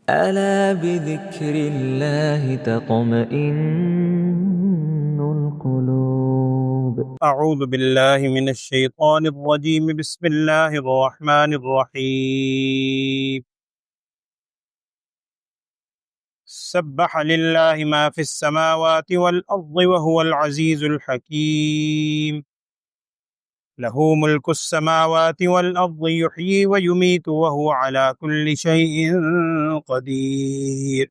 ألا بذكر الله تطمئن القلوب. أعوذ بالله من الشيطان الرجيم. بسم الله الرحمن الرحيم. سبح لله ما في السماوات والأرض وهو العزيز الحكيم. له ملك السماوات والأرض يحيي ويميت وهو على كل شيء قدير.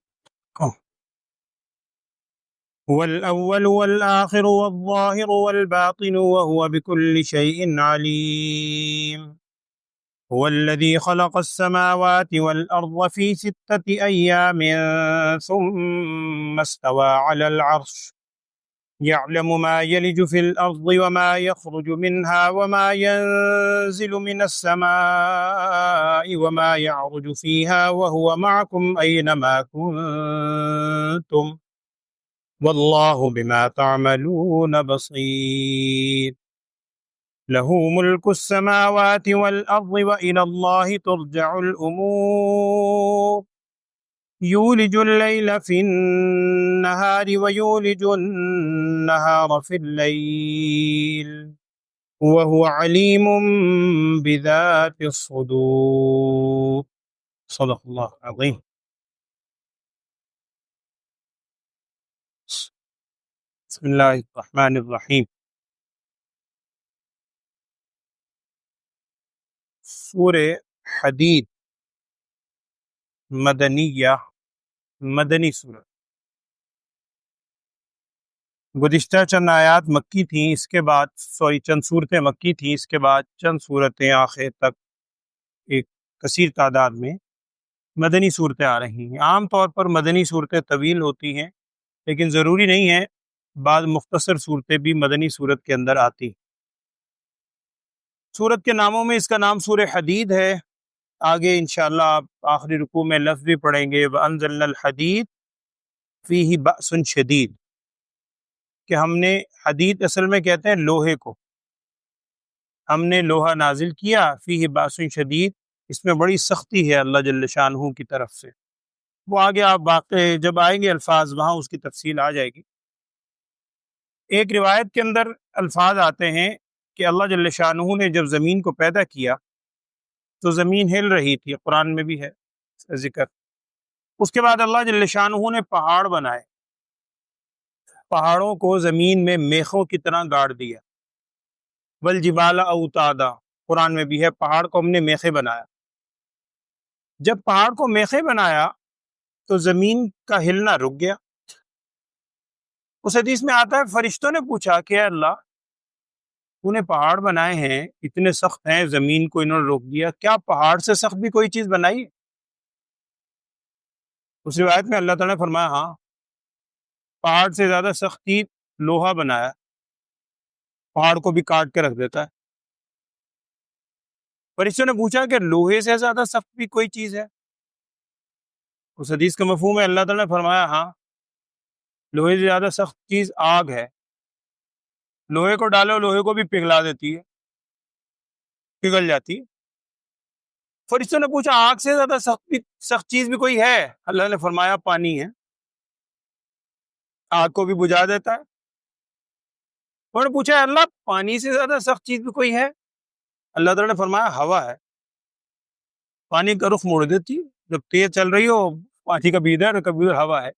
هو الأول والآخر والظاهر والباطن وهو بكل شيء عليم. هو الذي خلق السماوات والأرض في 6 أيام ثم استوى على العرش يعلم ما يلج في الأرض وما يخرج منها وما ينزل من السماء وما يعرج فيها وهو معكم أينما كنتم والله بما تعملون بصير. له ملك السماوات والأرض وإلى الله ترجع الأمور. يولج الليل في النهار ويولج النهار في الليل وهو عليم بذات الصدور. صدق الله العظيم. بسم الله الرحمن الرحیم. سورہ حدید مدنیہ، مدنی سورت. گزشتہ چند آیات مکی تھیں، اس کے بعد چند صورتیں مکی تھیں، اس کے بعد چند صورتیں آخر تک ایک کثیر تعداد میں مدنی صورتیں آ رہی ہیں. عام طور پر مدنی صورتیں طویل ہوتی ہیں، لیکن ضروری نہیں ہے، بعض مختصر صورتیں بھی مدنی صورت کے اندر آتی ہیں. صورت کے ناموں میں اس کا نام سورہ حدید ہے. آگے انشاءاللہ آپ آخری رکوع میں لفظ بھی پڑھیں گے، وَأَنزَلْنَا الْحَدِيدَ فِيهِ بَأْسٌ شَدِيدٌ، کہ ہم نے حدید اصل میں کہتے ہیں لوہے کو، ہم نے لوہا نازل کیا، فیہ باس شدید، اس میں بڑی سختی ہے اللہ جل شانہ کی طرف سے. وہ آگے آپ واقع جب آئیں گے الفاظ وہاں اس کی تفصیل آ جائے گی. ایک روایت کے اندر الفاظ آتے ہیں کہ اللہ جل شانہ نے جب زمین کو پیدا کیا تو زمین ہل رہی تھی، قرآن میں بھی ہے ذکر. اس کے بعد اللہ جل شانہ نے پہاڑ بنائے، پہاڑوں کو زمین میں میخوں کی طرح گاڑ دیا. والجبال اوتادا، قرآن میں بھی ہے، پہاڑ کو ہم نے میخیں بنایا. جب پہاڑ کو میخیں بنایا تو زمین کا ہلنا رک گیا. اس حدیث میں آتا ہے فرشتوں نے پوچھا کہ اے اللہ، تو نے پہاڑ بنائے ہیں، اتنے سخت ہیں، زمین کو انہوں نے روک دیا، کیا پہاڑ سے سخت بھی کوئی چیز بنائی؟ اس روایت میں اللہ تعالیٰ نے فرمایا ہاں، پہاڑ سے زیادہ سخت چیز لوہا بنایا، پہاڑ کو بھی کاٹ کے رکھ دیتا ہے. فرشتوں نے پوچھا کہ لوہے سے زیادہ سخت بھی کوئی چیز ہے؟ اس حدیث کا مفہوم ہے اللہ تعالیٰ نے فرمایا ہاں، لوہے سے زیادہ سخت چیز آگ ہے. لوہے کو ڈالو، لوہے کو بھی پگھلا دیتی ہے، پگھل جاتی ہے. فرشتوں نے پوچھا آگ سے زیادہ سخت چیز بھی کوئی ہے؟ اللہ نے فرمایا پانی ہے، آگ کو بھی بجھا دیتا ہے. انہوں نے پوچھا اللہ، پانی سے زیادہ سخت چیز بھی کوئی ہے؟ اللہ تعالیٰ نے فرمایا ہوا ہے، پانی کا رخ موڑ دیتی ہے، جب تیز چل رہی ہو پانی کا بھی ادھر کبھی ادھر ہوا ہے.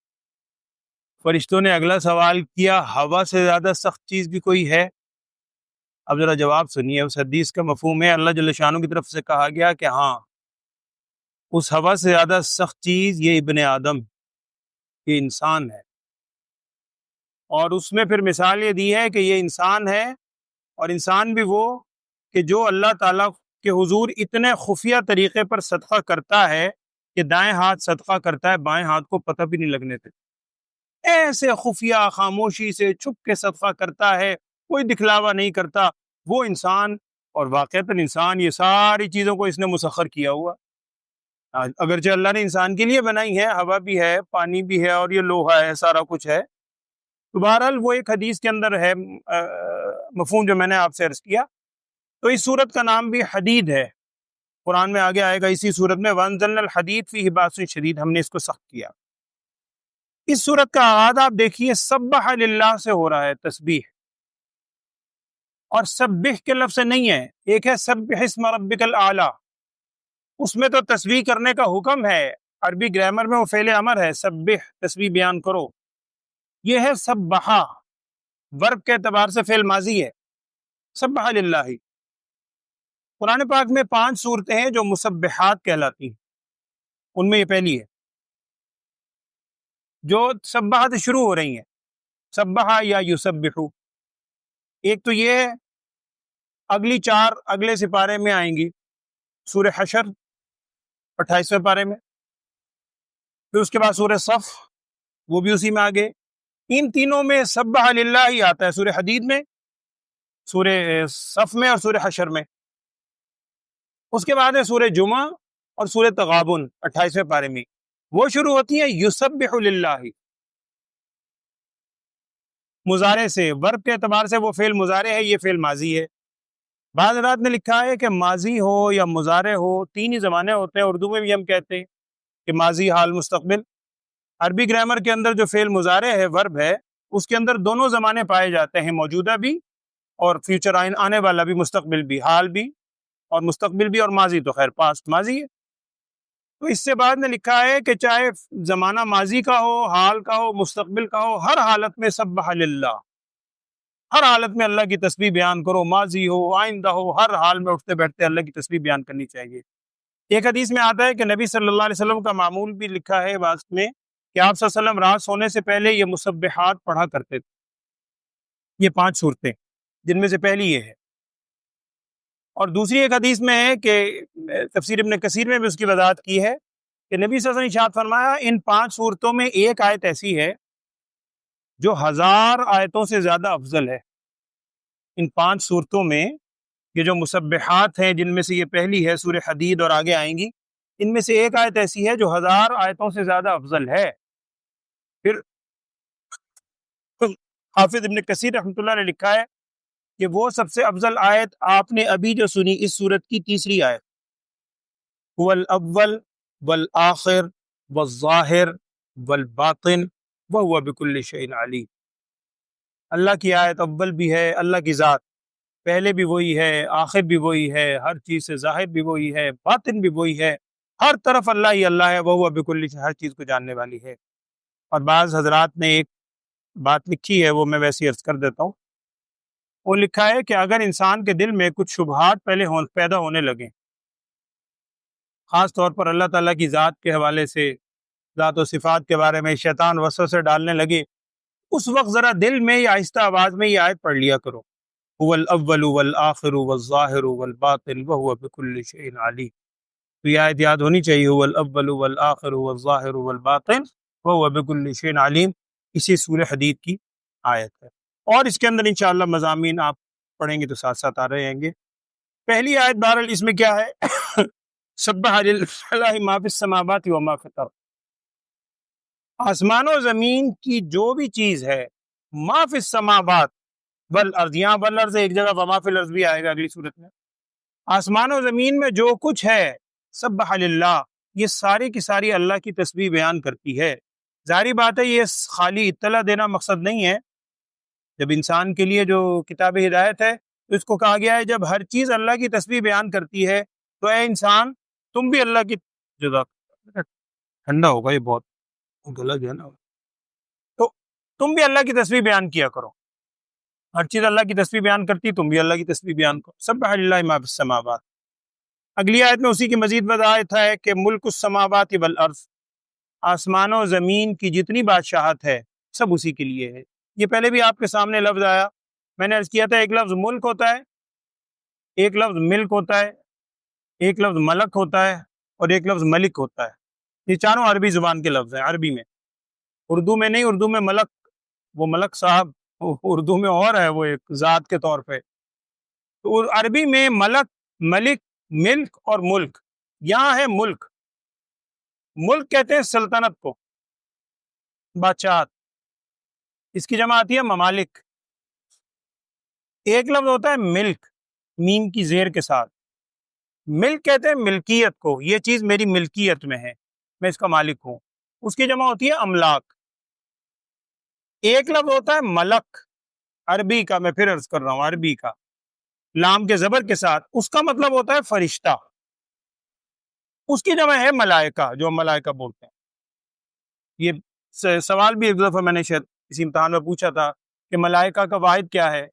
فرشتوں نے اگلا سوال کیا ہوا سے زیادہ سخت چیز بھی کوئی ہے؟ اب ذرا جواب سنیے. اس حدیث کا مفہوم ہے اللہ جل شانہ کی طرف سے کہا گیا کہ ہاں، اس ہوا سے زیادہ سخت چیز یہ ابن آدم، یہ انسان ہے. اور اس میں پھر مثال یہ دی ہے کہ یہ انسان ہے، اور انسان بھی وہ کہ جو اللہ تعالیٰ کے حضور اتنے خفیہ طریقے پر صدقہ کرتا ہے کہ دائیں ہاتھ صدقہ کرتا ہے، بائیں ہاتھ کو پتہ بھی نہیں لگنے دیتا. ایسے خفیہ خاموشی سے چھپ کے صدقہ کرتا ہے، کوئی دکھلاوا نہیں کرتا. وہ انسان، اور واقعتاً انسان، یہ ساری چیزوں کو اس نے مسخر کیا ہوا. اگرچہ اللہ نے انسان کے لیے بنائی ہے، ہوا بھی ہے، پانی بھی ہے، اور یہ لوہا ہے، سارا کچھ ہے. تو بہرحال وہ ایک حدیث کے اندر ہے مفہوم جو میں نے آپ سے عرض کیا. تو اس سورت کا نام بھی حدید ہے. قرآن میں آگے آئے گا اسی صورت میں وَأَنزَلْنَا الْحَدِيدَ فِيهِ بَأْسٌ شَدِيدٌ، ہم نے اس کو سخت کیا۔ اس صورت کا آغاز آپ دیکھیے سبح للہ سے ہو رہا ہے، تسبیح، اور سبح کے لفظ سے نہیں ہے، ایک ہے سبح اسم ربک الاعلی، اس میں تو تسبیح کرنے کا حکم ہے، عربی گرامر میں وہ فعل امر ہے، سبح تسبیح بیان کرو۔ یہ ہے سبحا، ورب کے اعتبار سے فعل ماضی ہے، سبح للہ۔ قرآن پاک میں 5 صورتیں ہیں جو مسبحات کہلاتی ہیں، ان میں یہ پہلی ہے جو سبحہ سے شروع ہو رہی ہیں، سبحہ یا یسبحو۔ ایک تو یہ اگلی 4 اگلے سپارے میں آئیں گی، سورہ حشر 28ویں پارے میں، پھر اس کے بعد سورہ صف، وہ بھی اسی میں آگے۔ ان تینوں میں سبح للہ ہی آتا ہے، سورہ حدید میں، سورہ صف میں اور سورہ حشر میں۔ اس کے بعد ہے سورہ جمعہ اور سورہ تغابن 28ویں پارے میں، وہ شروع ہوتی ہیں یسبح للہ، مضارع سے، ورب کے اعتبار سے وہ فعل مضارع ہے، یہ فعل ماضی ہے۔ بعض حضرات نے لکھا ہے کہ ماضی ہو یا مضارع ہو، 3 ہی زمانے ہوتے ہیں، اردو میں بھی ہم کہتے ہیں کہ ماضی، حال، مستقبل۔ عربی گرامر کے اندر جو فعل مضارع ہے، ورب ہے، اس کے اندر دونوں زمانے پائے جاتے ہیں، موجودہ بھی اور فیوچر آنے والا بھی، مستقبل بھی، حال بھی اور مستقبل بھی، اور ماضی تو خیر پاسٹ ماضی ہے۔ تو اس سے بعد نے لکھا ہے کہ چاہے زمانہ ماضی کا ہو، حال کا ہو، مستقبل کا ہو، ہر حالت میں سبح للہ، ہر حالت میں اللہ کی تسبیح بیان کرو، ماضی ہو، آئندہ ہو، ہر حال میں اٹھتے بیٹھتے اللہ کی تسبیح بیان کرنی چاہیے۔ ایک حدیث میں آتا ہے کہ نبی صلی اللہ علیہ وسلم کا معمول بھی لکھا ہے واسط میں کہ آپ صلی اللہ علیہ وسلم رات سونے سے پہلے یہ مسبحات پڑھا کرتے تھے، یہ 5 صورتیں، جن میں سے پہلی یہ ہے۔ اور دوسری ایک حدیث میں ہے کہ تفسیر ابن کثیر میں بھی اس کی وضاحت کی ہے کہ نبی صلی اللہ علیہ وسلم نے ارشاد فرمایا ان 5 صورتوں میں ایک آیت ایسی ہے جو 1000 آیتوں سے زیادہ افضل ہے۔ ان 5 صورتوں میں یہ جو مسبحات ہیں، جن میں سے یہ پہلی ہے سورہ حدید اور آگے آئیں گی، ان میں سے ایک آیت ایسی ہے جو 1000 آیتوں سے زیادہ افضل ہے۔ پھر حافظ ابن کثیر رحمۃ اللہ نے لکھا ہے کہ وہ سب سے افضل آیت آپ نے ابھی جو سنی، اس سورت کی تیسری آیت، هو الاول والآخر والظاہر والباطن وهو بكل شيء علیم۔ اللہ کی آیت اول بھی ہے، اللہ کی ذات پہلے بھی وہی ہے، آخر بھی وہی ہے، ہر چیز سے ظاہر بھی وہی ہے، باطن بھی وہی ہے، ہر طرف اللہ ہی اللہ ہے، وهو بكل شيء، ہر چیز کو جاننے والی ہے۔ اور بعض حضرات نے ایک بات لکھی ہے، وہ میں ویسے عرض کر دیتا ہوں۔ وہ لکھا ہے کہ اگر انسان کے دل میں کچھ شبہات پہلے پیدا ہونے لگیں، خاص طور پر اللہ تعالیٰ کی ذات کے حوالے سے، ذات و صفات کے بارے میں شیطان وسوسے ڈالنے لگے، اس وقت ذرا دل میں یا آہستہ آواز میں یہ آیت پڑھ لیا کرو، هو الاول والآخر والظاہر والباطن وهو بكل شيء علیم۔ تو یہ آیت یاد ہونی چاہیے، هو الاول والآخر والظاہر والباطن وهو بكل شيء علیم، اسی سورہ حدید کی آیت ہے۔ اور اس کے اندر انشاءاللہ مضامین آپ پڑھیں گے تو ساتھ ساتھ آ رہے ہیں گے۔ پہلی آیت بہرحال اس میں کیا ہے؟ سبح للہ ما فی السماوات و ما فی الارض، آسمان و زمین کی جو بھی چیز ہے، ما فی السماوات والارض، یہاں والارض ایک جگہ وما فی الارض بھی آئے گا اگلی صورت میں، آسمان و زمین میں جو کچھ ہے، سبح للہ، یہ ساری کی ساری اللہ کی تسبیح بیان کرتی ہے۔ ظاہری بات ہے یہ خالی اطلاع دینا مقصد نہیں ہے، جب انسان کے لیے جو کتاب ہدایت ہے تو اس کو کہا گیا ہے جب ہر چیز اللہ کی تسبیح بیان کرتی ہے تو اے انسان تم بھی اللہ کی ٹھنڈا ہوگا، یہ بہت گلا جو ہے نا، تو تم بھی اللہ کی تسبیح بیان کیا کرو، ہر چیز اللہ کی تسبیح بیان کرتی، تم بھی اللہ کی تسبیح بیان کرو، سبح للہ ما فی السماوات۔ اگلی آیت میں اسی کی مزید وضاحت ہے کہ ملک السماوات والارض، آسمان و زمین کی جتنی بادشاہت ہے سب اسی کے لیے ہے۔ یہ پہلے بھی آپ کے سامنے لفظ آیا، میں نے عرض کیا تھا ایک لفظ ملک ہوتا ہے، ایک لفظ ملک ہوتا ہے، ایک لفظ ملک ہوتا ہے اور ایک لفظ ملک ہوتا ہے۔ یہ چاروں عربی زبان کے لفظ ہیں، عربی میں، اردو میں نہیں، اردو میں ملک، وہ ملک صاحب اردو میں اور ہے، وہ ایک ذات کے طور پہ، تو عربی میں ملک، ملک، ملک اور ملک، یہاں ہے ملک۔ ملک کہتے ہیں سلطنت کو، بادشاہت، اس کی جمع آتی ہے ممالک۔ ایک لفظ ہوتا ہے ملک، میم کی زیر کے ساتھ، ملک کہتے ہیں ملکیت کو، یہ چیز میری ملکیت میں ہے، میں اس کا مالک ہوں، اس کی جمع ہوتی ہے املاک۔ ایک لفظ ہوتا ہے ملک، عربی کا، میں پھر عرض کر رہا ہوں عربی کا، لام کے زبر کے ساتھ، اس کا مطلب ہوتا ہے فرشتہ، اس کی جمع ہے ملائکہ، جو ہم ملائکہ بولتے ہیں۔ یہ سوال بھی ایک دفعہ میں نے شاید کسی امتحان میں پوچھا تھا کہ ملائکہ کا واحد کیا ہے،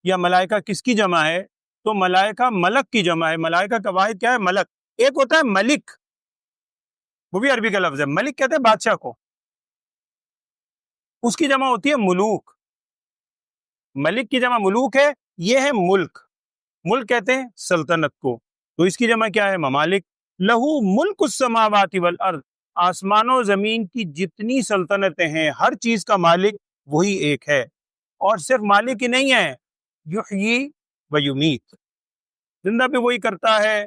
یا ملائکہ کس کی جمع ہے؟ تو ملائکہ ملک کی جمع ہے، ملائکہ کا واحد کیا ہے؟ ملک۔ ایک ہوتا ہے ملک، وہ بھی عربی کا لفظ ہے، ملک کہتے ہیں بادشاہ کو، اس کی جمع ہوتی ہے ملوک۔ ملک کی جمع ملوک ہے، یہ ہے ملک، ملک کہتے ہیں سلطنت کو، تو اس کی جمع کیا ہے؟ ممالک۔ لہو ملک السماوات والارض، آسمان و زمین کی جتنی سلطنتیں ہیں، ہر چیز کا مالک وہی ایک ہے، اور صرف مالک ہی نہیں ہے، یحیی و یمیت، زندہ بھی وہی کرتا ہے،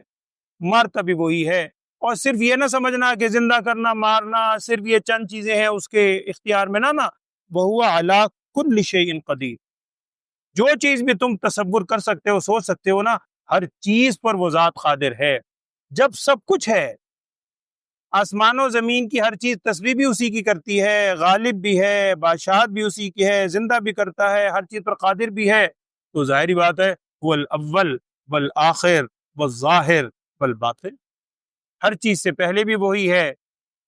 مارتا بھی وہی ہے۔ اور صرف یہ نہ سمجھنا کہ زندہ کرنا مارنا صرف یہ چند چیزیں ہیں اس کے اختیار میں، نہ وَهُوَ عَلَىٰ كُلِّ شَيْءٍ قَدِيرٌ، جو چیز بھی تم تصور کر سکتے ہو، سوچ سکتے ہو نا، ہر چیز پر وہ ذات قادر ہے۔ جب سب کچھ ہے، آسمان و زمین کی ہر چیز تصویر بھی اسی کی کرتی ہے، غالب بھی ہے، بادشاہت بھی اسی کی ہے، زندہ بھی کرتا ہے، ہر چیز پر قادر بھی ہے، تو ظاہری بات ہے وہ الاول والآخر والظاہر والباطن، ہر چیز سے پہلے بھی وہی ہے،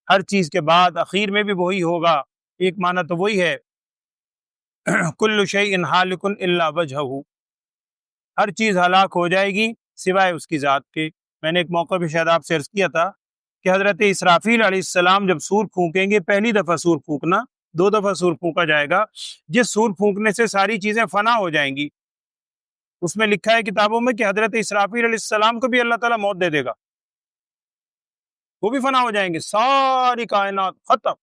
ہر چیز کے بعد اخیر میں بھی وہی ہوگا۔ ایک معنی تو وہی ہے کل شیء ہالک الا وجہہ، ہر چیز ہلاک ہو جائے گی سوائے اس کی ذات کے۔ میں نے ایک موقع پہ شاید آپ سے عرض کیا تھا کہ حضرت اسرافیل علیہ السلام جب سور پھونکیں گے، پہلی دفعہ سور پھونکنا، 2 دفعہ سور پھونکا جائے گا، جس سور پھونکنے سے ساری چیزیں فنا ہو جائیں گی، اس میں لکھا ہے کتابوں میں کہ حضرت اسرافیل علیہ السلام کو بھی اللہ تعالیٰ موت دے دے گا، وہ بھی فنا ہو جائیں گے، ساری کائنات ختم،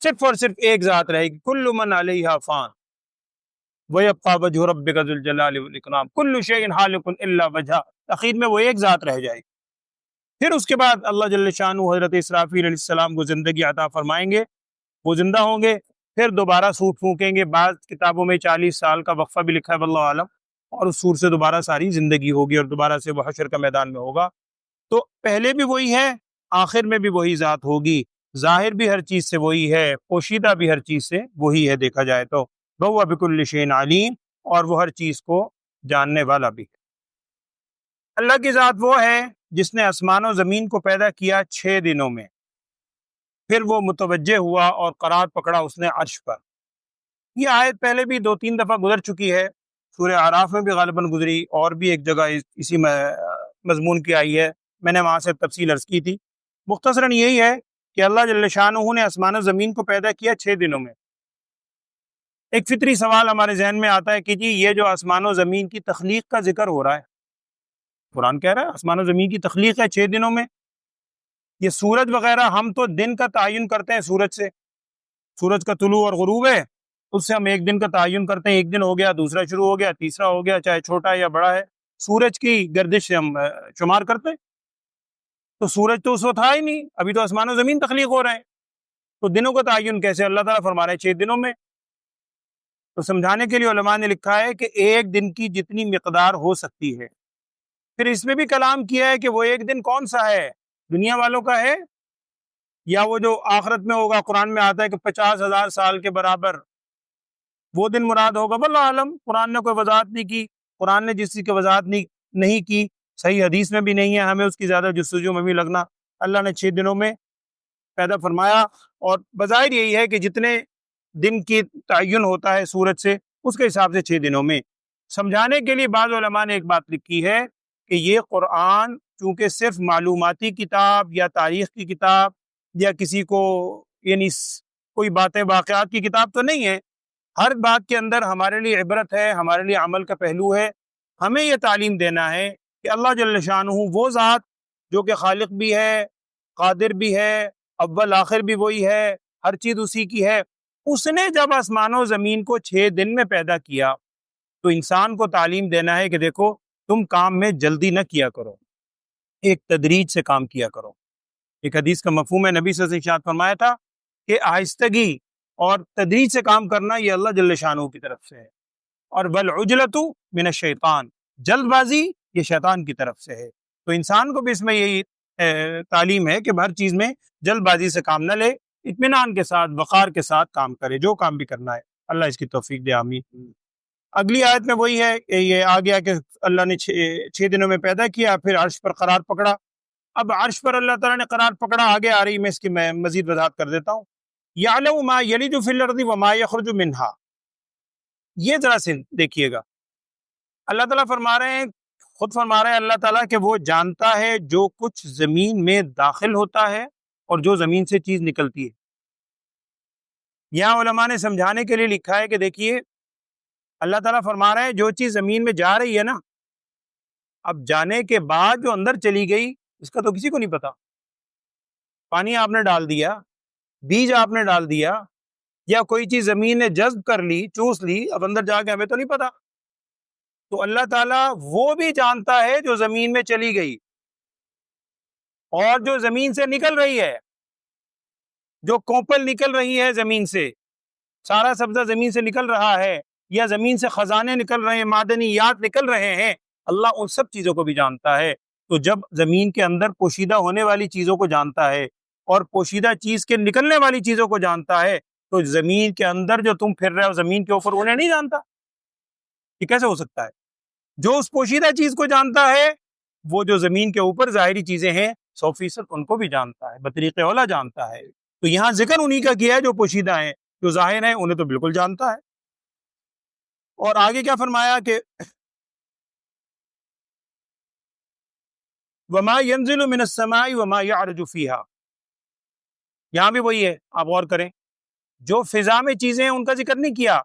صرف اور صرف ایک ذات رہے گی، کل من علیہا فان وَيَبْقَى وَجْهُ رَبِّكَ ذُو الْجَلَالِ وَالْإِكْرَامِ كُلُّ شَيْءٍ هَالِكٌ إِلَّا وَجْهَهُ، آخر میں وہ ایک ذات رہ جائے گی۔ پھر اس کے بعد اللہ جل شانہ حضرت اسرافیل علیہ السلام کو زندگی عطا فرمائیں گے، وہ زندہ ہوں گے، پھر دوبارہ سور پھونکیں گے، بعض کتابوں میں 40 سال کا وقفہ بھی لکھا ہے واللہ عالم، اور اس سور سے دوبارہ ساری زندگی ہوگی اور دوبارہ سے وہ حشر کا میدان میں ہوگا۔ تو پہلے بھی وہی ہے، آخر میں بھی وہی ذات ہوگی، ظاہر بھی ہر چیز سے وہی ہے، پوشیدہ بھی ہر چیز سے وہی ہے، دیکھا جائے تو وَهُوَ بِكُلِّ شَيْءٍ عَلِيمٌ، اور وہ ہر چیز کو جاننے والا بھی ہے۔ اللہ کی ذات وہ ہے جس نے آسمان و زمین کو پیدا کیا 6 دنوں میں، پھر وہ متوجہ ہوا اور قرار پکڑا اس نے عرش پر۔ یہ آیت پہلے بھی 2-3 دفعہ گزر چکی ہے، سورہ اعراف میں بھی غالباً گزری، اور بھی ایک جگہ اسی مضمون کی آئی ہے، میں نے وہاں سے تفصیل عرض کی تھی۔ مختصراً یہی ہے کہ اللہ جل شانہ نے آسمان و زمین کو پیدا کیا 6 دنوں میں۔ ایک فطری سوال ہمارے ذہن میں آتا ہے کہ جی یہ جو آسمان و زمین کی تخلیق کا ذکر ہو رہا ہے، قرآن کہہ رہا ہے آسمان و زمین کی تخلیق ہے 6 دنوں میں، یہ سورج وغیرہ ہم تو دن کا تعین کرتے ہیں سورج سے، سورج کا طلوع اور غروب ہے، اس سے ہم ایک دن کا تعین کرتے ہیں، ایک دن ہو گیا، دوسرا شروع ہو گیا، تیسرا ہو گیا، چاہے چھوٹا ہے یا بڑا ہے، سورج کی گردش سے ہم شمار کرتے ہیں۔ تو سورج تو اس وقت تھا ہی نہیں، ابھی تو آسمان و زمین تخلیق ہو رہے ہیں، تو دنوں کا تعین کیسے؟ اللہ تعالیٰ فرما رہے ہیں 6 دنوں میں۔ تو سمجھانے کے لیے علماء نے لکھا ہے کہ ایک دن کی جتنی مقدار ہو سکتی ہے، پھر اس میں بھی کلام کیا ہے کہ وہ ایک دن کون سا ہے، دنیا والوں کا ہے یا وہ جو آخرت میں ہوگا؟ قرآن میں آتا ہے کہ 50,000 سال کے برابر وہ دن مراد ہوگا، واللہ عالم، قرآن نے کوئی وضاحت نہیں کی، قرآن نے جس چیز کی وضاحت نہیں کی، صحیح حدیث میں بھی نہیں ہے، ہمیں اس کی زیادہ جستجو میں بھی لگنا، اللہ نے 6 دنوں میں پیدا فرمایا، اور بظاہر یہی ہے کہ جتنے دن کی تعین ہوتا ہے سورج سے، اس کے حساب سے 6 دنوں میں۔ سمجھانے کے لیے بعض علماء نے ایک بات لکھی ہے کہ یہ قرآن چونکہ صرف معلوماتی کتاب یا تاریخ کی کتاب یا کسی کو یعنی کوئی باتیں واقعات کی کتاب تو نہیں ہے، ہر بات کے اندر ہمارے لیے عبرت ہے، ہمارے لیے عمل کا پہلو ہے، ہمیں یہ تعلیم دینا ہے کہ اللہ جل شانہ وہ ذات جو کہ خالق بھی ہے، قادر بھی ہے، اول آخر بھی وہی ہے، ہر چیز اسی کی ہے، اس نے جب آسمان و زمین کو 6 دن میں پیدا کیا تو انسان کو تعلیم دینا ہے کہ دیکھو تم کام میں جلدی نہ کیا کرو، ایک تدریج سے کام کیا کرو۔ ایک حدیث کا مفہوم ہے، نبی صلی اللہ علیہ وسلم نے ارشاد فرمایا تھا کہ آہستگی اور تدریج سے کام کرنا یہ اللہ جل شانہ کی طرف سے ہے، اور والعجلۃ من الشیطان، جلد بازی یہ شیطان کی طرف سے ہے۔ تو انسان کو بھی اس میں یہی تعلیم ہے کہ ہر چیز میں جلد بازی سے کام نہ لے، اطمینان کے ساتھ وقار کے ساتھ کام کرے، جو کام بھی کرنا ہے۔ اللہ اس کی توفیق دے، آمین۔ اگلی آیت میں وہی ہے کہ یہ آ گیا کہ اللہ نے 6 دنوں میں پیدا کیا، پھر عرش پر قرار پکڑا۔ اب عرش پر اللہ تعالیٰ نے قرار پکڑا، آگے آ رہی، میں اس کی میں مزید وضاحت کر دیتا ہوں۔ یعلم ما یلج فی الارض وما یخرج منہا، یہ ذرا سے دیکھیے گا، اللہ تعالیٰ فرما رہے ہیں، خود فرما رہے ہیں اللہ تعالیٰ کہ وہ جانتا ہے جو کچھ زمین میں داخل ہوتا ہے اور جو زمین سے چیز نکلتی ہے۔ یہاں علماء نے سمجھانے کے لیے لکھا ہے کہ دیکھیے اللہ تعالیٰ فرما رہے ہیں جو چیز زمین میں جا رہی ہے نا، اب جانے کے بعد جو اندر چلی گئی اس کا تو کسی کو نہیں پتا۔ پانی آپ نے ڈال دیا، بیج آپ نے ڈال دیا، یا کوئی چیز زمین نے جذب کر لی، چوس لی، اب اندر جا کے ہمیں تو نہیں پتا۔ تو اللہ تعالیٰ وہ بھی جانتا ہے جو زمین میں چلی گئی اور جو زمین سے نکل رہی ہے، جو کوپل نکل رہی ہے زمین سے، سارا سبزہ زمین سے نکل رہا ہے، یا زمین سے خزانے نکل رہے ہیں، معدنیات نکل رہے ہیں، اللہ ان سب چیزوں کو بھی جانتا ہے۔ تو جب زمین کے اندر پوشیدہ ہونے والی چیزوں کو جانتا ہے اور پوشیدہ چیز کے نکلنے والی چیزوں کو جانتا ہے، تو زمین کے اندر جو تم پھر رہے ہو زمین کے اوپر، انہیں نہیں جانتا؟ یہ کیسے ہو سکتا ہے؟ جو اس پوشیدہ چیز کو جانتا ہے وہ جو زمین کے اوپر ظاہری چیزیں ہیں 100% ان کو بھی جانتا ہے، بطریق اولا جانتا ہے۔ تو یہاں ذکر انہی کا کیا ہے جو پوشیدہ ہیں، جو ظاہر ہیں انہیں تو بالکل جانتا ہے۔ اور آگے کیا فرمایا کہ وما ينزل من السماء وما يعرج فيها، یہاں بھی وہی ہے، آپ غور کریں، جو فضا میں چیزیں ہیں ان کا ذکر نہیں کیا۔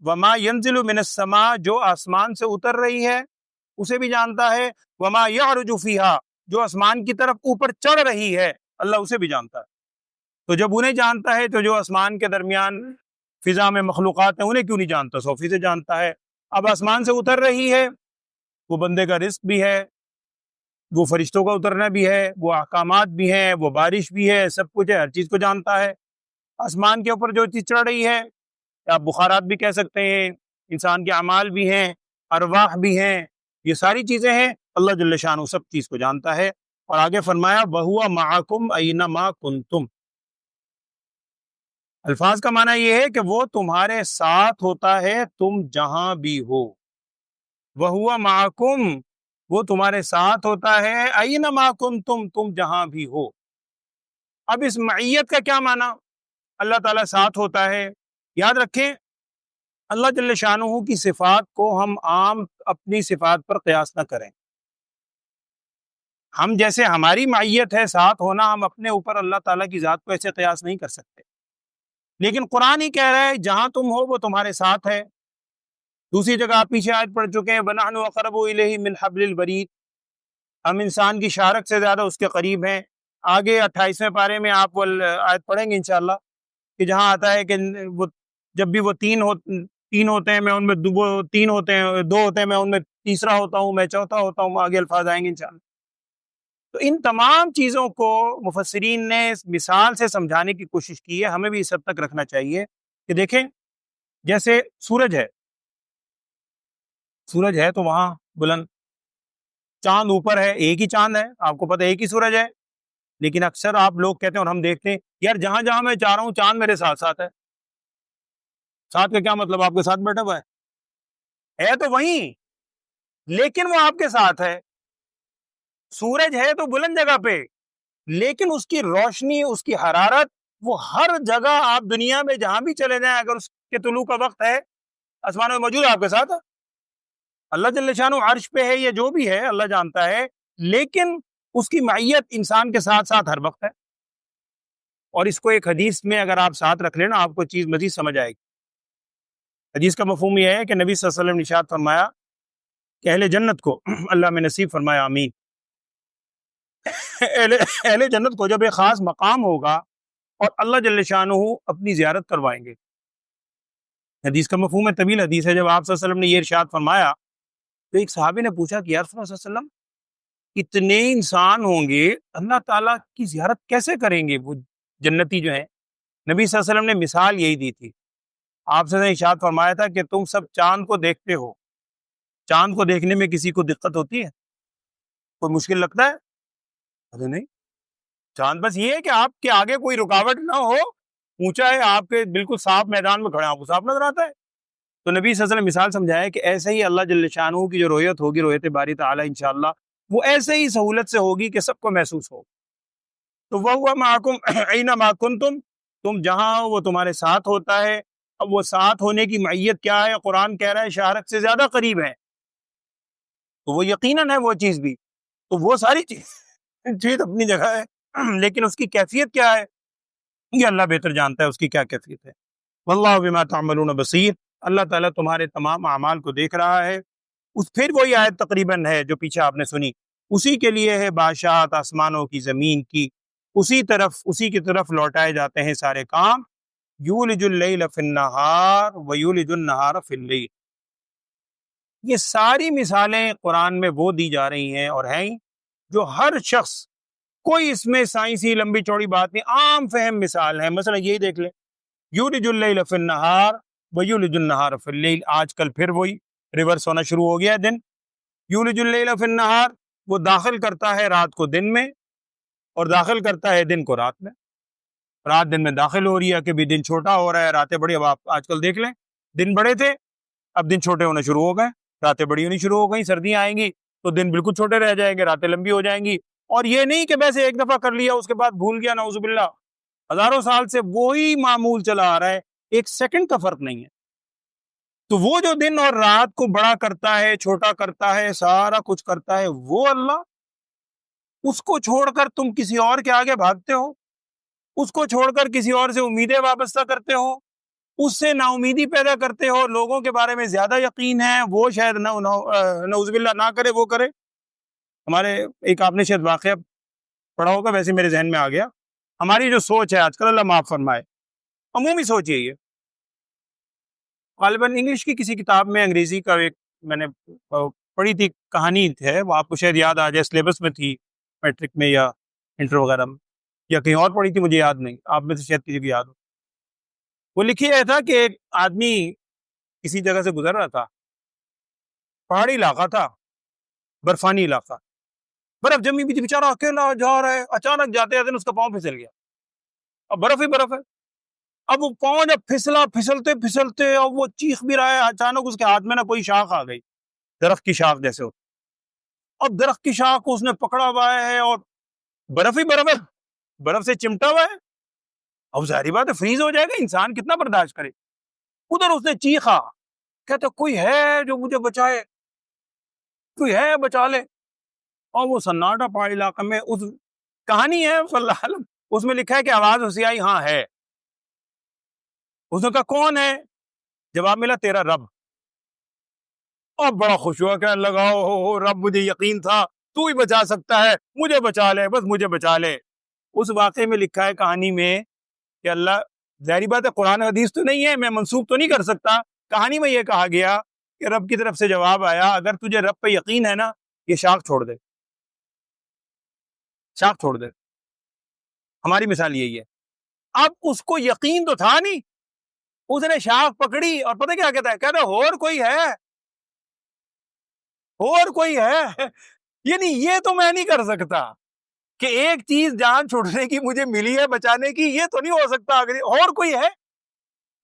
وما ينزل من السماء، جو آسمان سے اتر رہی ہے اسے بھی جانتا ہے، وما يعرج فيها، جو آسمان کی طرف اوپر چڑھ رہی ہے اللہ اسے بھی جانتا ہے۔ تو جب انہیں جانتا ہے تو جو آسمان کے درمیان فضا میں مخلوقات ہیں انہیں کیوں نہیں جانتا؟ 100% جانتا ہے۔ اب آسمان سے اتر رہی ہے، وہ بندے کا رزق بھی ہے، وہ فرشتوں کا اترنا بھی ہے، وہ احکامات بھی ہیں، وہ بارش بھی ہے، سب کچھ ہے، ہر چیز کو جانتا ہے۔ آسمان کے اوپر جو چیز چڑھ رہی ہے، آپ بخارات بھی کہہ سکتے ہیں، انسان کے اعمال بھی ہیں، ارواح بھی ہیں، یہ ساری چیزیں ہیں، اللہ جل شانہ سب چیز کو جانتا ہے۔ اور آگے فرمایا وَهُوَ مَعَكُمْ أَيْنَمَا كُنْتُمْ، الفاظ کا معنی یہ ہے کہ وہ تمہارے ساتھ ہوتا ہے تم جہاں بھی ہو۔ وَهُوَ مَعَكُمْ، وہ تمہارے ساتھ ہوتا ہے، أَيْنَمَا كُنْتُمْ، تم جہاں بھی ہو۔ اب اس معیت کا کیا معنی؟ اللہ تعالیٰ ساتھ ہوتا ہے، یاد رکھیں اللہ جل شانہ کی صفات کو ہم عام اپنی صفات پر قیاس نہ کریں۔ ہم جیسے ہماری معیت ہے ساتھ ہونا، ہم اپنے اوپر اللہ تعالیٰ کی ذات کو ایسے قیاس نہیں کر سکتے۔ لیکن قرآن ہی کہہ رہا ہے جہاں تم ہو وہ تمہارے ساتھ ہے۔ دوسری جگہ آپ پیچھے آیت پڑھ چکے ہیں وَنَحْنُ أَقْرَبُ إِلَيْهِ مِنْ حَبْلِ الْوَرِيدِ، ہم انسان کی شارک سے زیادہ اس کے قریب ہیں۔ آگے 28ویں پارے میں آپ وہ آیت پڑھیں گے انشاءاللہ، کہ جہاں آتا ہے کہ وہ جب بھی وہ تین ہوتے ہیں میں ان میں وہ تین ہوتے ہیں، دو ہوتے ہیں میں ان میں تیسرا ہوتا ہوں، میں چوتھا ہوتا ہوں، آگے الفاظ آئیں گے انشاءاللہ۔ تو ان تمام چیزوں کو مفسرین نے مثال سے سمجھانے کی کوشش کی ہے، ہمیں بھی اس حد تک رکھنا چاہیے کہ دیکھیں جیسے سورج ہے تو وہاں بلند، چاند اوپر ہے، ایک ہی چاند ہے، آپ کو پتہ ہے ایک ہی سورج ہے، لیکن اکثر آپ لوگ کہتے ہیں اور ہم دیکھتے ہیں یار جہاں جہاں میں چاہ رہا ہوں چاند میرے ساتھ ساتھ ہے۔ ساتھ کا کیا مطلب؟ آپ کے ساتھ بیٹھا ہوا ہے تو وہیں، لیکن وہ آپ کے ساتھ ہے۔ سورج ہے تو بلند جگہ پہ، لیکن اس کی روشنی، اس کی حرارت، وہ ہر جگہ آپ دنیا میں جہاں بھی چلے جائیں، اگر اس کے طلوع کا وقت ہے آسمانوں میں موجود ہے، آپ کے ساتھ ہے۔ اللہ جل شانہ عرش پہ ہے یا جو بھی ہے اللہ جانتا ہے، لیکن اس کی معیت انسان کے ساتھ ساتھ ہر وقت ہے۔ اور اس کو ایک حدیث میں اگر آپ ساتھ رکھ لینا آپ کو چیز مزید سمجھ آئے گی۔ حدیث کا مفہوم یہ ہے کہ نبی صلی اللہ علیہ وسلم نے ارشاد فرمایا کہ اہل جنت کو اللہ میں نصیب فرمایا، آمین، اہل جنت کو جب ایک خاص مقام ہوگا اور اللہ جل شانہ اپنی زیارت کروائیں گے۔ حدیث کا مفہوم ہے، طویل حدیث ہے۔ جب آپ صلی اللہ علیہ وسلم نے یہ ارشاد فرمایا تو ایک صحابی نے پوچھا کہ یا رسول اللہ صلی اللہ علیہ وسلم اتنے انسان ہوں گے اللہ تعالیٰ کی زیارت کیسے کریں گے وہ جنتی جو ہیں؟ نبی صلی اللہ علیہ وسلم نے مثال یہی دی تھی۔ آپ سے ارشاد فرمایا تھا کہ تم سب چاند کو دیکھتے ہو، چاند کو دیکھنے میں کسی کو دقت ہوتی ہے؟ کوئی مشکل لگتا ہے؟ ارے نہیں، چاند بس یہ ہے کہ آپ کے آگے کوئی رکاوٹ نہ ہو، اونچا ہے، آپ کے بالکل صاف میدان میں کھڑے ہیں، آپ کو صاف نظر آتا ہے. تو نبی صلی اللہ علیہ وسلم مثال سمجھایا کہ ایسے ہی اللہ جل شانہ کی جو رویت ہوگی، رویت باری تعالیٰ انشاءاللہ، وہ ایسے ہی سہولت سے ہوگی کہ سب کو محسوس ہو. تو وَهُوَ مَعَكُمْ أَيْنَمَا كُنْتُمْ، تم جہاں ہو وہ تمہارے ساتھ ہوتا ہے. اب وہ ساتھ ہونے کی معیت کیا ہے؟ قرآن کہہ رہا ہے شہرت سے زیادہ قریب ہے. تو وہ یقیناً ہے وہ چیز بھی. تو وہ ساری چیز اپنی جگہ ہے، لیکن اس کی کیفیت کیا ہے یہ اللہ بہتر جانتا ہے اس کی کیا کیفیت ہے. واللہ بما تعملون بصیر، اللہ تعالیٰ تمہارے تمام اعمال کو دیکھ رہا ہے. پھر وہی آیت تقریباً ہے جو پیچھے آپ نے سنی، اسی کے لیے ہے بادشاہت آسمانوں کی زمین کی، اسی کی طرف لوٹائے جاتے ہیں سارے کام. یولج اللیل فی النہار ویولج النہار فی اللیل. یہ ساری مثالیں قرآن میں وہ دی جا رہی ہیں اور ہیں جو ہر شخص، کوئی اس میں سائنسی لمبی چوڑی بات نہیں، عام فہم مثال ہے. مثلا یہی دیکھ لیں، یولج اللیل فی النہار ویولج النہار فی اللیل. آج کل پھر وہی ریورس ہونا شروع ہو گیا ہے دن. یولج اللیل فی النہار، وہ داخل کرتا ہے رات کو دن میں اور داخل کرتا ہے دن کو رات میں. رات دن میں داخل ہو رہی ہے، کبھی دن چھوٹا ہو رہا ہے، راتیں بڑی. اب آپ آج کل دیکھ لیں، دن بڑے تھے، اب دن چھوٹے ہونے شروع ہو گئے، راتیں بڑی ہونی شروع ہو گئیں. سردیاں آئیں گی تو دن بالکل چھوٹے رہ جائیں گے، راتیں لمبی ہو جائیں گی. اور یہ نہیں کہ ویسے ایک دفعہ کر لیا اس کے بعد بھول گیا، نعوذ باللہ. ہزاروں سال سے وہی معمول چلا آ رہا ہے، ایک سیکنڈ کا فرق نہیں ہے. تو وہ جو دن اور رات کو بڑا کرتا ہے، چھوٹا کرتا ہے، سارا کچھ کرتا ہے، وہ اللہ. اس کو چھوڑ کر تم کسی اور کے آگے بھاگتے ہو، اس کو چھوڑ کر کسی اور سے امیدیں وابستہ کرتے ہو، اس سے نا امیدی پیدا کرتے ہو. لوگوں کے بارے میں زیادہ یقین ہے، وہ شاید نعوذ باللہ نہ کرے، وہ کرے. ہمارے ایک آپ نے شاید واقعہ پڑھا ہوگا، ویسے میرے ذہن میں آ گیا. ہماری جو سوچ ہے آج کل، اللہ معاف فرمائے، عمومی سوچ یہی ہے. غالباً انگلش کی کسی کتاب میں انگریزی کا ایک میں نے پڑھی تھی، کہانی ہے، وہ آپ کو شاید یاد آ جائے، سلیبس میں تھی میٹرک میں یا انٹر وغیرہ میں، یا کہیں اور پڑھی تھی، مجھے یاد نہیں. آپ میں سے شاید کسی کو یاد ہو. وہ لکھی ہے تھا کہ ایک آدمی کسی جگہ سے گزر رہا تھا، پہاڑی علاقہ تھا، برفانی علاقہ، برف جمی ہوئی تھی، بیچارہ اکیلا جا رہا ہے. اچانک جاتے جاتے اس کا پاؤں پھسل گیا، اب برف ہی برف ہے. اب وہ پاؤں جب پھسلا، پھسلتے پھسلتے اب وہ چیخ بھی رہا ہے، اچانک اس کے ہاتھ میں نہ کوئی شاخ آ گئی، درخت کی شاخ جیسے ہو. اب درخت کی شاخ کو اس نے پکڑا ہوا ہے اور برف ہی برف ہے، برف سے چمٹا ہوا ہے. اب ظاہری بات ہے فریز ہو جائے گا، انسان کتنا برداشت کرے. ادھر اس نے چیخا، کہتا کوئی ہے جو مجھے بچائے، کوئی ہے بچا لے. اور وہ سناٹا پہاڑی علاقہ میں، اس کہانی ہے واللہ علم، اس میں لکھا ہے کہ آواز اسی آئی، ہاں ہے. اس نے کہا کون ہے؟ جواب ملا تیرا رب. اور بڑا خوش ہوا، کہنے لگا ہو رب، مجھے یقین تھا تو ہی بچا سکتا ہے، مجھے بچا لے، بس مجھے بچا لے. اس واقعے میں لکھا ہے کہانی میں کہ اللہ، ظاہری بات ہے قرآن حدیث تو نہیں ہے، میں منسوخ تو نہیں کر سکتا. کہانی میں یہ کہا گیا کہ رب کی طرف سے جواب آیا، اگر تجھے رب پہ یقین ہے نا، یہ شاخ چھوڑ دے، شاخ چھوڑ دے. ہماری مثال یہی ہے. اب اس کو یقین تو تھا نہیں، اس نے شاخ پکڑی اور پتہ کیا کہتا ہے، کہتا اور کوئی ہے، اور کوئی ہے. یعنی یہ تو میں نہیں کر سکتا کہ ایک چیز جان چھوڑنے کی مجھے ملی ہے بچانے کی، یہ تو نہیں ہو سکتا، اور کوئی ہے.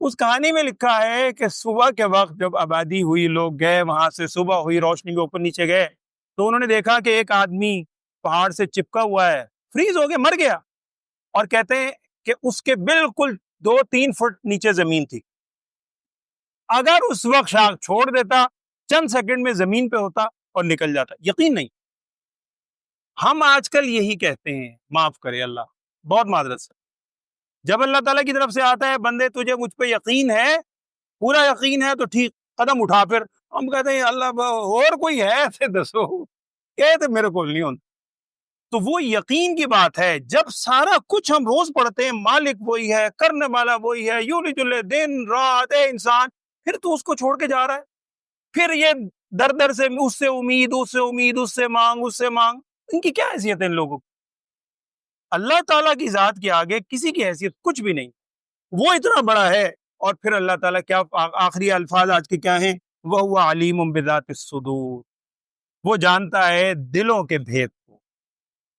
اس کہانی میں لکھا ہے کہ صبح کے وقت جب آبادی ہوئی، لوگ گئے وہاں سے، صبح ہوئی، روشنی کے اوپر نیچے گئے، تو انہوں نے دیکھا کہ ایک آدمی پہاڑ سے چپکا ہوا ہے، فریز ہو گیا، مر گیا. اور کہتے ہیں کہ اس کے بالکل 2-3 فٹ نیچے زمین تھی. اگر اس وقت شاخ چھوڑ دیتا، چند سیکنڈ میں زمین پہ ہوتا اور نکل جاتا. یقین نہیں. ہم آج کل یہی کہتے ہیں، معاف کرے اللہ، بہت معذرت سے، جب اللہ تعالیٰ کی طرف سے آتا ہے بندے تجھے مجھ پہ یقین ہے، پورا یقین ہے، تو ٹھیک، قدم اٹھا. پھر ہم کہتے ہیں اللہ اور کوئی ہے ایسے دسو، کہتے میرے کو نہیں ہوتا. تو وہ یقین کی بات ہے. جب سارا کچھ ہم روز پڑھتے ہیں، مالک وہی ہے، کرنے والا وہی ہے، یولج اللیل، دن رات، اے انسان، پھر تو اس کو چھوڑ کے جا رہا ہے. پھر یہ در در سے اس سے امید، اس سے امید، اس سے مانگ، اس سے مانگ. ان کی کیا حیثیت ہے ان لوگوں کو؟ اللہ تعالیٰ کی ذات کے آگے کسی کی حیثیت کچھ بھی نہیں. وہ اتنا بڑا ہے. اور پھر اللہ تعالیٰ کیا آخری الفاظ آج کے کیا ہیں؟ وَهُوَ عَلِيمٌ بِذَاتِ الصُّدُورِ. وہ جانتا ہے دلوں کے بھید کو۔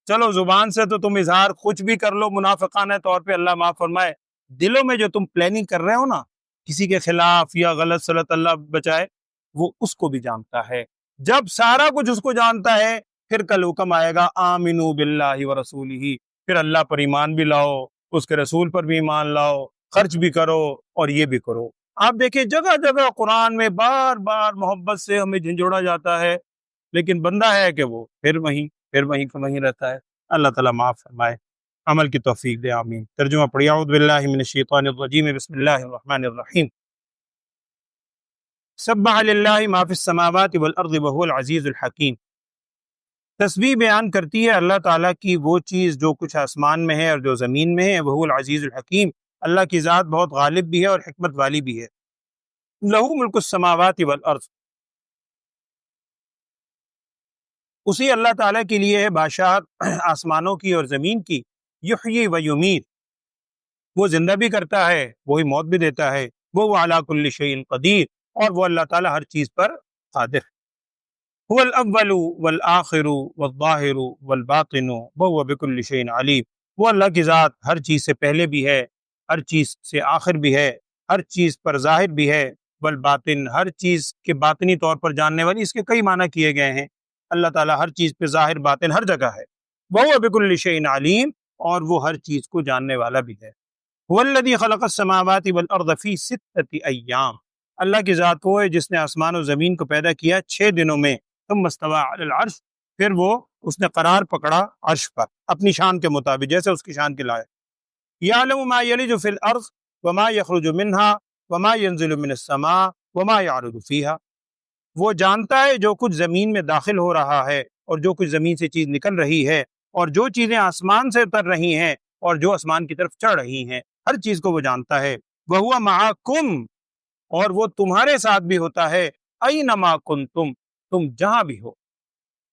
چلو زبان سے تو تم اظہار کچھ بھی کر لو منافقانہ طور پہ، اللہ معاف فرمائے، دلوں میں جو تم پلاننگ کر رہے ہو نا کسی کے خلاف یا غلط سلط، اللہ بچائے، وہ اس کو بھی جانتا ہے۔ جب سارا کچھ اس کو جانتا ہے، پھر کل حکم آئے گا آمنو باللہ ورسولہ، پھر اللہ پر ایمان بھی لاؤ، اس کے رسول پر بھی ایمان لاؤ، خرچ بھی کرو اور یہ بھی کرو۔ آپ دیکھیں جگہ جگہ قرآن میں بار بار محبت سے ہمیں جھنجھوڑا جاتا ہے، لیکن بندہ ہے کہ وہ پھر وہیں رہتا ہے۔ اللہ تعالیٰ معاف فرمائے، عمل کی توفیق دے، آمین۔ ترجمہ پڑھی۔ اعوذ باللہ من الشیطان الرجیم، بسم اللہ الرحمن الرحیم۔ سبح للہ ما فی السماوات والارض وهو العزیز الحکیم۔ تسبیح بیان کرتی ہے اللہ تعالیٰ کی وہ چیز جو کچھ آسمان میں ہے اور جو زمین میں ہے، وہو العزیز الحکیم، اللہ کی ذات بہت غالب بھی ہے اور حکمت والی بھی ہے۔ لہو ملک السماوات والارض، اسی اللہ تعالیٰ کے لیے ہے بادشاہت آسمانوں کی اور زمین کی۔ یحیی و یمیت، وہ زندہ بھی کرتا ہے، وہی موت بھی دیتا ہے۔ وہ علی کل شیء قدیر، اور وہ اللہ تعالیٰ ہر چیز پر قادر۔ هو الاول والآخر والظاہر والباطن وهو بكل شیء علیم، وہ اللہ کی ذات ہر چیز سے پہلے بھی ہے، ہر چیز سے آخر بھی ہے، ہر چیز پر ظاہر بھی ہے، والباطن، ہر چیز کے باطنی طور پر جاننے والی۔ اس کے کئی معنی کیے گئے ہیں، اللہ تعالیٰ ہر چیز پہ ظاہر باطن ہر جگہ ہے۔ وهو بكل شیء علیم، اور وہ ہر چیز کو جاننے والا بھی ہے۔ هو الذی خلق السماوات والارض فی 6 ایام، اللہ کی ذات وہ ہے جس نے آسمان و زمین کو پیدا کیا 6 دنوں میں۔ ثم استوى علی العرش، پھر وہ اس نے قرار پکڑا عرش پر اپنی شان کے مطابق، جیسے اس کی شان کے لائق۔ یعلم ما یلج فی الارض وما یخرج منها وما ینزل من السماء وما یعرج فیہا، وہ جانتا ہے جو کچھ زمین میں داخل ہو رہا ہے اور جو کچھ زمین سے چیز نکل رہی ہے، اور جو چیزیں آسمان سے اتر رہی ہیں اور جو آسمان کی طرف چڑھ رہی ہیں، ہر چیز کو وہ جانتا ہے۔ وَهُوَ مَعَكُمْ، اور وہ تمہارے ساتھ بھی ہوتا ہے، أَيْنَمَا كُنْتُمْ، تم جہاں بھی ہو۔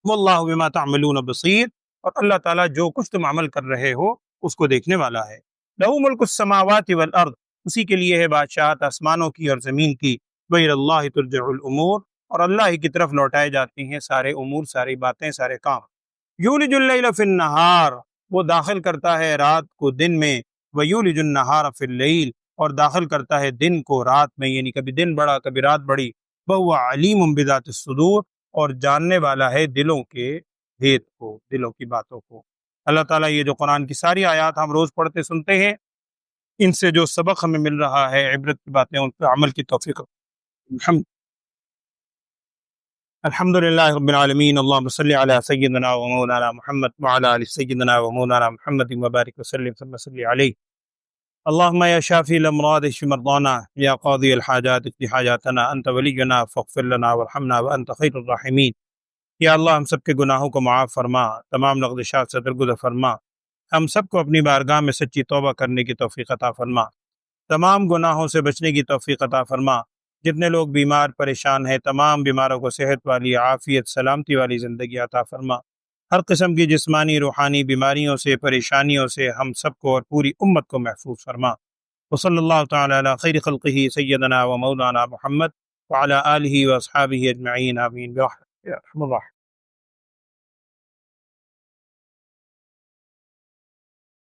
وَاللَّهُ بِمَا تَعْمَلُونَ بَصِيرٌ، اور اللہ تعالیٰ جو کچھ تم عمل کر رہے ہو اس کو دیکھنے والا ہے۔ لَهُ مُلْكُ السَّمَاوَاتِ وَالْأَرْضِ، اسی کے لیے ہے بادشاہت آسمانوں کی اور زمین کی۔ وَإِلَى اللَّهِ تُرْجَعُ الْأُمُورُ، اور اللہ ہی کی طرف لوٹائے جاتی ہیں سارے امور، ساری باتیں، سارے کام۔ یولج اللیل فی النہار، وہ داخل کرتا ہے رات کو دن میں۔ ویولج النہار فی اللیل، اور داخل کرتا ہے دن کو رات میں، یعنی کبھی دن بڑا کبھی رات بڑی۔ وہو علیم بذات الصدور، اور جاننے والا ہے دلوں کے بھید کو، دلوں کی باتوں کو۔ اللہ تعالیٰ یہ جو قرآن کی ساری آیات ہم روز پڑھتے سنتے ہیں، ان سے جو سبق ہمیں مل رہا ہے، عبرت کی باتیں، ان پہ عمل کی توفیق۔ الحمد للہ رب العالمین، اللہم صلی علی سیدنا و مولانا محمد وعلی آل سیدنا و مولانا محمد وبارک وسلم ثم صلی علیہ۔ اللہم یا شافی الامراض اشف مرضانا، یا قاضی الحاجات اقض حاجاتنا، انت ولینا فاغفر لنا وارحمنا وانت خیر الراحمین۔ یا اللہ ہم سب کے گناہوں کو معاف فرما، تمام لغزشات سے درگزر فرما، ہم سب کو اپنی بارگاہ میں سچی توبہ کرنے کی توفیق عطا فرما، تمام گناہوں سے بچنے کی توفیق عطا فرما۔ جتنے لوگ بیمار پریشان ہیں، تمام بیماروں کو صحت والی، عافیت، سلامتی والی زندگی عطا فرما۔ ہر قسم کی جسمانی روحانی بیماریوں سے، پریشانیوں سے ہم سب کو اور پوری امت کو محفوظ فرما۔ وصلی اللہ تعالی علی خیر خلقہ سیدنا و مولانا محمد وعلی آلہ و اصحابہ اجمعین، آمین برحمتک یا ارحم الراحمین۔